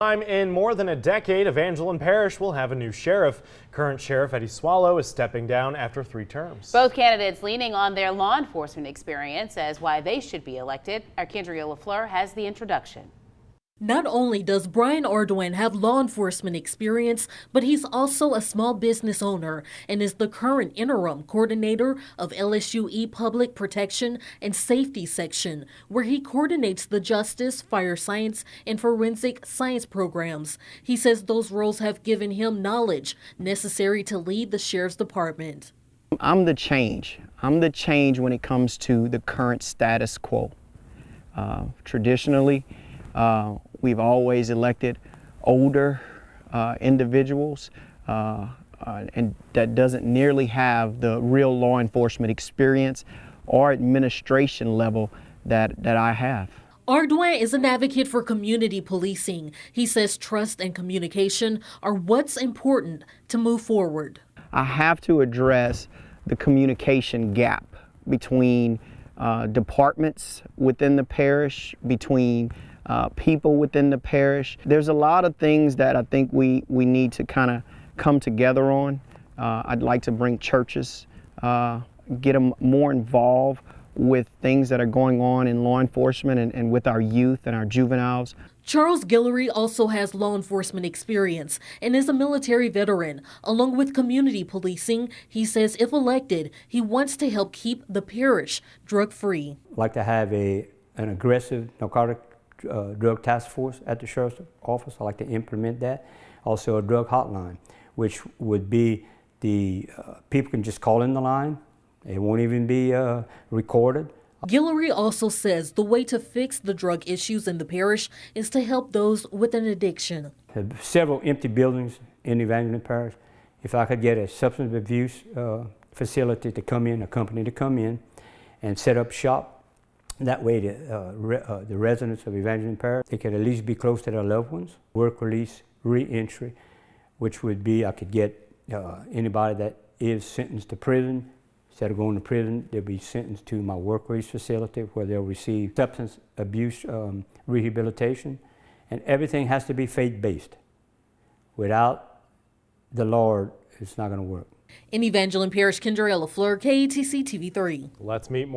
Time in more than a decade, Evangeline Parish will have a new sheriff. Current Sheriff Eddie Swallow is stepping down after 3 terms. Both candidates leaning on their law enforcement experience as why they should be elected. Our Kendria LaFleur has the introduction. Not only does Brian Ardoin have law enforcement experience, but he's also a small business owner and is the current interim coordinator of LSUE Public Protection and Safety Section, where he coordinates the justice, fire science, and forensic science programs. He says those roles have given him knowledge necessary to lead the sheriff's department. I'm the change. I'm the change when it comes to the current status quo. Traditionally, we've always elected older individuals and that doesn't nearly have the real law enforcement experience or administration level that I have. Ardoin is an advocate for community policing. He says trust and communication are what's important to move forward. I have to address the communication gap between departments within the parish, between people within the parish. There's a lot of things that I think we need to kind of come together on. I'd like to bring churches, get them more involved with things that are going on in law enforcement and with our youth and our juveniles. Charles Guillory also has law enforcement experience and is a military veteran. Along with community policing, he says if elected, he wants to help keep the parish drug-free. I'd like to have an aggressive narcotic drug task force at the sheriff's office. I'd like to implement that. Also a drug hotline, which would be the people can just call in the line. It won't even be recorded. Guillory also says the way to fix the drug issues in the parish is to help those with an addiction. There are several empty buildings in Evangeline Parish. If I could get a substance abuse facility to come in, a company to come in and set up shop, that way the residents of Evangeline Parish, they could at least be close to their loved ones. Work release, re-entry, which would be I could get anybody that is sentenced to prison. Instead of going to prison, they'll be sentenced to my work release facility where they'll receive substance abuse rehabilitation. And everything has to be faith-based. Without the Lord, it's not going to work. In Evangeline Parish, Kendria LaFleur, KATC TV3. Let's meet more.